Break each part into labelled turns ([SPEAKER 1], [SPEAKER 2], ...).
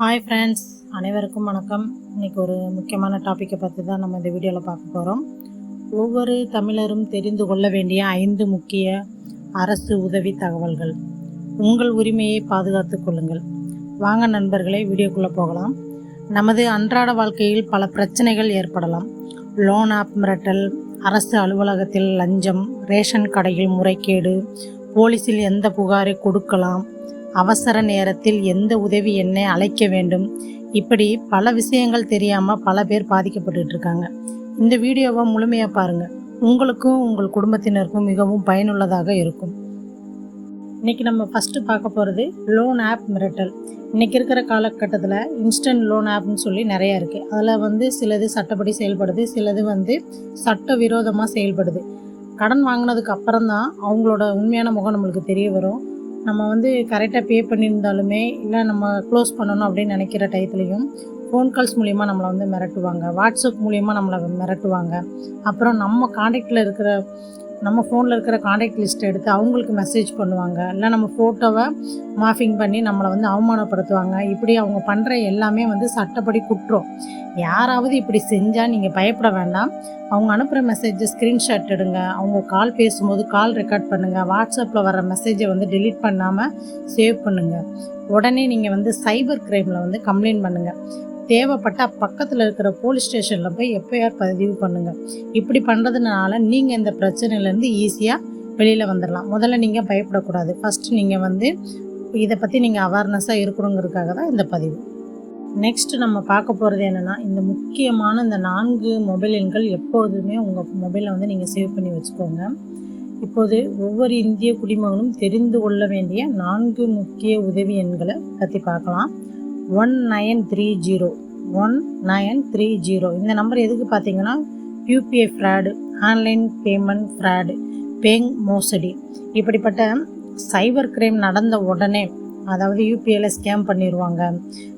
[SPEAKER 1] Hi friends, அனைவருக்கும் வணக்கம். இன்றைக்கி ஒரு முக்கியமான டாப்பிக்கை பற்றி தான் நம்ம இந்த வீடியோவில் பார்க்க போகிறோம். ஒவ்வொரு தமிழரும் தெரிந்து கொள்ள வேண்டிய 5 முக்கிய அரசு உதவி தகவல்கள். உங்கள் உரிமையை பாதுகாத்து கொள்ளுங்கள். வாங்க நண்பர்களே, வீடியோக்குள்ளே போகலாம். நமது அன்றாட வாழ்க்கையில் பல பிரச்சனைகள் ஏற்படலாம். லோன் ஆப் மிரட்டல், அரசு அலுவலகத்தில் லஞ்சம், ரேஷன் கடையில் முறைகேடு, போலீஸில் எந்த புகாரை கொடுக்கலாம், அவசர நேரத்தில் எந்த உதவி எண்ணை அழைக்க வேண்டும், இப்படி பல விஷயங்கள் தெரியாமல் பல பேர் பாதிக்கப்பட்டு இருக்காங்க. இந்த வீடியோவை முழுமையாக பாருங்கள். உங்களுக்கும் உங்கள் குடும்பத்தினருக்கும் மிகவும் பயனுள்ளதாக இருக்கும். இன்றைக்கி நம்ம ஃபஸ்ட்டு பார்க்க போகிறது லோன் ஆப் மிரட்டல். இன்றைக்கி இருக்கிற காலகட்டத்தில் இன்ஸ்டன்ட் லோன் ஆப்னு சொல்லி நிறையா இருக்குது. அதில் சிலது சட்டப்படி செயல்படுது, சிலது சட்ட விரோதமாக செயல்படுது. கடன் வாங்கினதுக்கு அப்புறம் தான் அவங்களோட உண்மையான முகம் நம்மளுக்கு தெரிய வரும். நம்ம கரெக்டாக பே பண்ணியிருந்தாலுமே, இல்லை நம்ம க்ளோஸ் பண்ணணும் அப்படின்னு நினைக்கிற டயத்துலையும் ஃபோன் கால்ஸ் மூலிமா நம்மளை மிரட்டுவாங்க, வாட்ஸ்அப் மூலிமா நம்மளை மிரட்டுவாங்க. அப்புறம் நம்ம ஃபோனில் இருக்கிற காண்டாக்ட் லிஸ்ட்டை எடுத்து அவங்களுக்கு மெசேஜ் பண்ணுவாங்க, இல்லை நம்ம ஃபோட்டோவை மார்ஃபிங் பண்ணி நம்மளை அவமானப்படுத்துவாங்க. இப்படி அவங்க பண்ணுற எல்லாமே சட்டப்படி குற்றம். யாராவது இப்படி செஞ்சால் நீங்கள் பயப்பட வேண்டாம். அவங்க அனுப்புகிற மெசேஜை ஸ்க்ரீன்ஷாட் எடுங்க, அவங்க கால் பேசும்போது கால் ரெக்கார்ட் பண்ணுங்கள், வாட்ஸ்அப்பில் வர மெசேஜை டெலீட் பண்ணாமல் சேவ் பண்ணுங்கள். உடனே நீங்கள் சைபர் க்ரைமில் கம்ப்ளைண்ட் பண்ணுங்கள். தேவைப்பட்டால் பக்கத்தில் இருக்கிற போலீஸ் ஸ்டேஷனில் போய் எஃப்ஐஆர் பதிவு பண்ணுங்கள். இப்படி பண்ணுறதுனால நீங்கள் இந்த பிரச்சனையிலேருந்து ஈஸியாக வெளியில் வந்துடலாம். முதல்ல நீங்கள் பயப்படக்கூடாது. ஃபஸ்ட்டு நீங்கள் இதை பற்றி நீங்கள் அவேர்னஸாக இருக்கணுங்கிறதுக்காக தான் இந்த பதிவு. நெக்ஸ்ட்டு நம்ம பார்க்க போகிறது என்னென்னா, இந்த முக்கியமான இந்த 4 மொபைல் எண்கள் எப்போதுமே உங்கள் மொபைலில் நீங்கள் சேவ் பண்ணி வச்சுக்கோங்க. இப்போது ஒவ்வொரு இந்திய குடிமகனும் தெரிந்து கொள்ள வேண்டிய 4 முக்கிய உதவி எண்களை பற்றி பார்க்கலாம். 1930 இந்த நம்பர் எதுக்கு பார்த்தீங்கன்னா, UPI fraud, online payment fraud, bank மோசடி, இப்படிப்பட்ட சைபர் கிரைம் நடந்த உடனே, அதாவது யூபிஐயில் ஸ்கேம் பண்ணிடுவாங்க.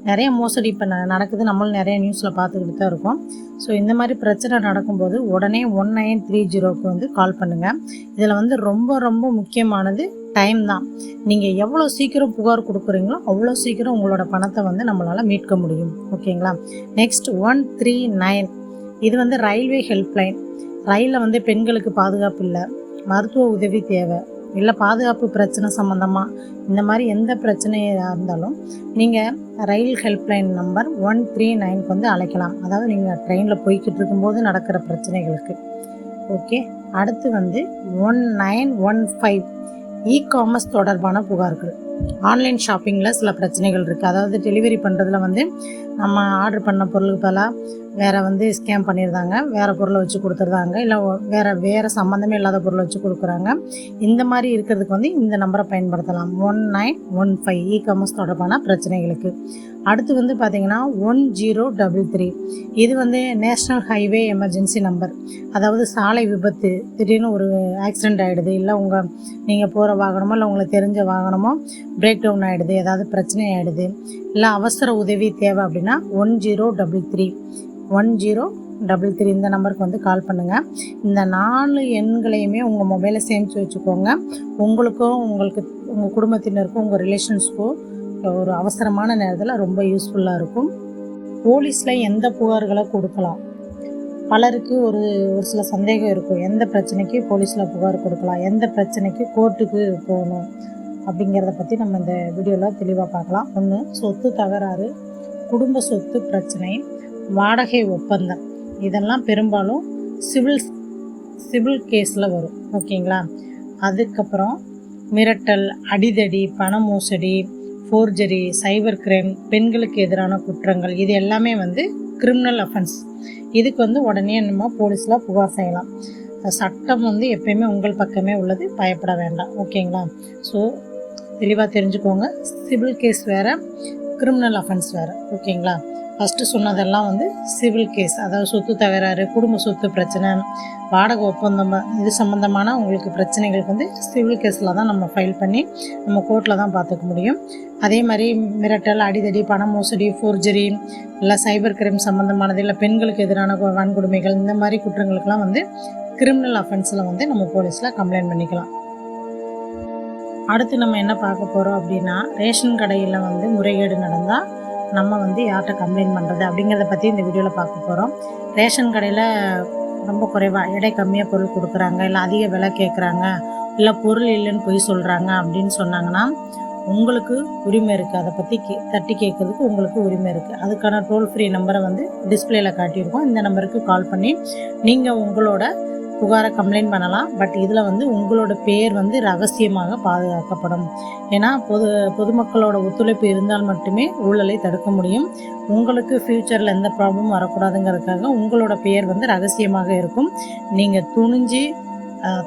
[SPEAKER 1] நிறைய மோசடி இப்போ நடக்குது, நம்மளும் நிறைய நியூஸில் பார்த்துக்கிட்டு தான் இருக்கோம். ஸோ இந்த மாதிரி பிரச்சனை நடக்கும்போது உடனே 1930 கால் பண்ணுங்கள். இதில் ரொம்ப ரொம்ப முக்கியமானது டைம் தான். நீங்கள் எவ்வளோ சீக்கிரம் புகார் கொடுக்குறீங்களோ அவ்வளோ சீக்கிரம் உங்களோட பணத்தை நம்மளால் மீட்க முடியும். ஓகேங்களா? நெக்ஸ்ட் 139, இது ரயில்வே ஹெல்ப்லைன். ரயிலில் பெண்களுக்கு பாதுகாப்பு இல்லை, மருத்துவ உதவி தேவை, இல்லை பாதுகாப்பு பிரச்சனை சம்மந்தமாக, இந்த மாதிரி எந்த பிரச்சனையாக இருந்தாலும் நீங்கள் ரயில் ஹெல்ப்லைன் நம்பர் 139 அழைக்கலாம். அதாவது நீங்கள் ட்ரெயினில் போய்கிட்டு இருக்கும்போது நடக்கிற பிரச்சனைகளுக்கு. ஓகே, அடுத்து 1915 இ-காமர்ஸ் தொடர்பான புகார்கள். ஆன்லைன் ஷாப்பிங்கில் சில பிரச்சனைகள் இருக்குது. அதாவது டெலிவரி பண்ணுறதுல நம்ம ஆர்டர் பண்ண பொருளுக்கு பதிலாக வேறு ஸ்கேம் பண்ணியிருந்தாங்க, வேறு பொருளை வச்சு கொடுத்துருந்தாங்க, இல்லை வேறு சம்மந்தமே இல்லாத பொருளை வச்சு கொடுக்குறாங்க. இந்த மாதிரி இருக்கிறதுக்கு இந்த நம்பரை பயன்படுத்தலாம். 1915 இ-காமர்ஸ் தொடர்பான பிரச்சனைகளுக்கு. அடுத்து பார்த்திங்கன்னா 1033, இது நேஷ்னல் ஹைவே எமர்ஜென்சி நம்பர். அதாவது சாலை விபத்து, திடீர்னு ஒரு ஆக்சிடெண்ட் ஆகிடுது, இல்லை நீங்கள் போகிற வாகனமோ இல்லை உங்களுக்கு தெரிஞ்ச வாகனமோ பிரேக் டவுன் ஆகிடுது, ஏதாவது பிரச்சனை ஆகிடுது, இல்லை அவசர உதவி தேவை அப்படின்னா 1033 இந்த நம்பருக்கு கால் பண்ணுங்கள். இந்த 4 எண்களையுமே உங்கள் மொபைலில் சேமித்து வச்சுக்கோங்க. உங்களுக்கும் உங்கள் குடும்பத்தினருக்கும் உங்கள் ரிலேஷன்ஸுக்கும் ஒரு அவசரமான நேரத்தில் ரொம்ப யூஸ்ஃபுல்லாக இருக்கும். போலீஸில் எந்த புகார்களை கொடுக்கலாம்? பலருக்கு ஒரு சில சந்தேகம் இருக்கும். எந்த பிரச்சனைக்கு போலீஸில் புகார் கொடுக்கலாம், எந்த பிரச்சனைக்கு கோர்ட்டுக்கு போகணும் அப்படிங்கிறத பற்றி நம்ம இந்த வீடியோவில் தெளிவாக பார்க்கலாம். 1, சொத்து தகராறு, குடும்ப சொத்து பிரச்சனை, வாடகை ஒப்பந்தம், இதெல்லாம் பெரும்பாலும் சிவில் கேஸில் வரும். ஓகேங்களா? அதுக்கப்புறம் மிரட்டல், அடிதடி, பண மோசடி, ஃபோர்ஜரி, சைபர் கிரைம், பெண்களுக்கு எதிரான குற்றங்கள், இது எல்லாமே கிரிமினல் அஃபென்ஸ். இதுக்கு உடனே நம்ம போலீஸில் புகார் செய்யலாம். சட்டம் எப்பயுமே உங்கள் பக்கமே உள்ளது, பயப்பட வேண்டாம். ஓகேங்களா? ஸோ தெளிவாக தெரிஞ்சுக்கோங்க. சிவில் கேஸ் வேறு, கிரிமினல் அஃபென்ஸ் வேறு. ஓகேங்களா? ஃபஸ்ட்டு சொன்னதெல்லாம் சிவில் கேஸ், அதாவது சொத்து தகராறு, குடும்ப சொத்து பிரச்சனை, வாடகை ஒப்பந்தம், இது சம்மந்தமான உங்களுக்கு பிரச்சனைகளுக்கு சிவில் கேஸில் தான் நம்ம ஃபைல் பண்ணி நம்ம கோர்ட்டில் தான் பார்த்துக்க முடியும். அதே மாதிரி மிரட்டல், அடிதடி, பண மோசடி, ஃபோர்ஜரி, இல்லை சைபர் கிரைம் சம்மந்தமானது, இல்லை பெண்களுக்கு எதிரான வன்கொடுமைகள், இந்த மாதிரி குற்றங்களுக்கெல்லாம் கிரிமினல் அஃபென்ஸில் நம்ம போலீஸில் கம்ப்ளைண்ட் பண்ணிக்கலாம். அடுத்து நம்ம என்ன பார்க்க போகிறோம் அப்படின்னா, ரேஷன் கடையில் முறைகேடு நடந்தால் நம்ம வந்து யார்கிட்ட கம்ப்ளைண்ட் பண்ணுறது அப்படிங்கிறத பற்றி இந்த வீடியோவில் பார்க்க போகிறோம். ரேஷன் கடையில் ரொம்ப குறைவாக எடை கம்மியாக பொருள் கொடுக்குறாங்க, இல்லை அதிக விலை கேட்குறாங்க, இல்லை பொருள் இல்லைன்னு போய் சொல்கிறாங்க அப்படின்னு சொன்னாங்கன்னா உங்களுக்கு உரிமை இருக்குது. அதை பற்றி தட்டி கேட்குறதுக்கு உங்களுக்கு உரிமை இருக்குது. அதுக்கான டோல் ஃப்ரீ நம்பரை வந்து டிஸ்பிளேயில் காட்டியிருக்கோம். இந்த நம்பருக்கு கால் பண்ணி நீங்கள் உங்களோட புகாரை கம்ப்ளைண்ட் பண்ணலாம். பட் இதில் வந்து உங்களோட பேர் வந்து ரகசியமாக பாதுகாக்கப்படும். ஏன்னா பொதுமக்களோட ஒத்துழைப்பு இருந்தால் மட்டுமே ஊழலை தடுக்க முடியும். உங்களுக்கு ஃப்யூச்சரில் எந்த ப்ராப்ளமும் வரக்கூடாதுங்கிறதுக்காக உங்களோட பேர் வந்து ரகசியமாக இருக்கும். நீங்கள் துணிஞ்சு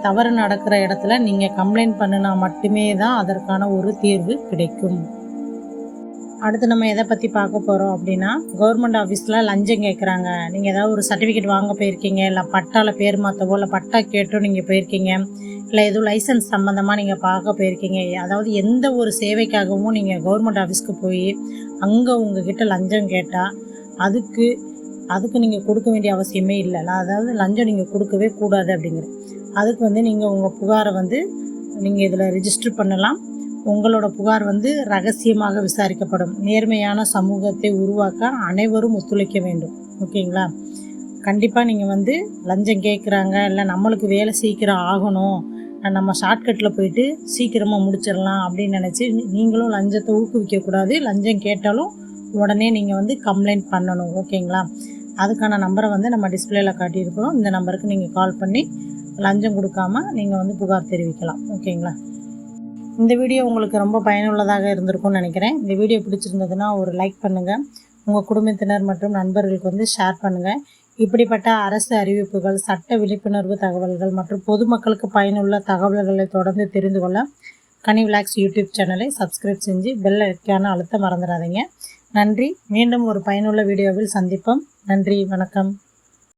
[SPEAKER 1] தவறு நடக்கிற இடத்துல நீங்கள் கம்ப்ளைண்ட் பண்ணினா மட்டுமே தான் அதற்கான ஒரு தீர்வு கிடைக்கும். அடுத்து நம்ம எதை பற்றி பார்க்க போகிறோம் அப்படின்னா, கவர்மெண்ட் ஆஃபீஸில் லஞ்சம் கேட்குறாங்க. நீங்கள் ஏதாவது ஒரு சர்டிஃபிகேட் வாங்க போயிருக்கீங்க, இல்லை பட்டாவில் பேர் மாற்றவோ இல்லை பட்டா கேட்டோ நீங்கள் போயிருக்கீங்க, இல்லை எதுவும் லைசன்ஸ் சம்மந்தமாக நீங்கள் பார்க்க போயிருக்கீங்க. அதாவது எந்த ஒரு சேவைக்காகவும் நீங்கள் கவர்மெண்ட் ஆஃபீஸ்க்கு போய் அங்கே உங்ககிட்ட லஞ்சம் கேட்டால் அதுக்கு நீங்கள் கொடுக்க வேண்டிய அவசியமே இல்லை. அதாவது லஞ்சம் நீங்கள் கொடுக்கவே கூடாது அப்படிங்கிறது. அதுக்கு வந்து நீங்கள் உங்கள் புகாரை வந்து நீங்கள் இதில் ரிஜிஸ்டர் பண்ணலாம். உங்களோட புகார் வந்து ரகசியமாக விசாரிக்கப்படும். நேர்மையான சமூகத்தை உருவாக்க அனைவரும் ஒத்துழைக்க வேண்டும். ஓகேங்களா? கண்டிப்பாக நீங்கள் வந்து லஞ்சம் கேட்குறாங்க, இல்லை நம்மளுக்கு வேலை சீக்கிரம் ஆகணும், நம்ம ஷார்ட்கட்டில் போயிட்டு சீக்கிரமாக முடிச்சிடலாம் அப்படின்னு நினச்சி நீங்களும் லஞ்சத்தை ஊக்குவிக்கக்கூடாது. லஞ்சம் கேட்டாலும் உடனே நீங்கள் வந்து கம்ப்ளைண்ட் பண்ணணும். ஓகேங்களா? அதுக்கான நம்பரை வந்து நம்ம டிஸ்பிளேயில் காட்டியிருக்கிறோம். இந்த நம்பருக்கு நீங்கள் கால் பண்ணி லஞ்சம் கொடுக்காம நீங்கள் வந்து புகார் தெரிவிக்கலாம். ஓகேங்களா? இந்த வீடியோ உங்களுக்கு ரொம்ப பயனுள்ளதாக இருந்திருக்கும்னு நினைக்கிறேன். இந்த வீடியோ பிடிச்சிருந்ததுன்னா ஒரு லைக் பண்ணுங்கள். உங்கள் குடும்பத்தினர் மற்றும் நண்பர்களுக்கு வந்து ஷேர் பண்ணுங்கள். இப்படிப்பட்ட அரசு அறிவிப்புகள், சட்ட விழிப்புணர்வு தகவல்கள் மற்றும் பொதுமக்களுக்கு பயனுள்ள தகவல்களை தொடர்ந்து தெரிந்து கொள்ள கனி விலாக்ஸ் யூடியூப் சேனலை சப்ஸ்கிரைப் செஞ்சு பெல் ஐக்கான அழுத்த மறந்துடாதீங்க. நன்றி. மீண்டும் ஒரு பயனுள்ள வீடியோவில் சந்திப்போம். நன்றி, வணக்கம்.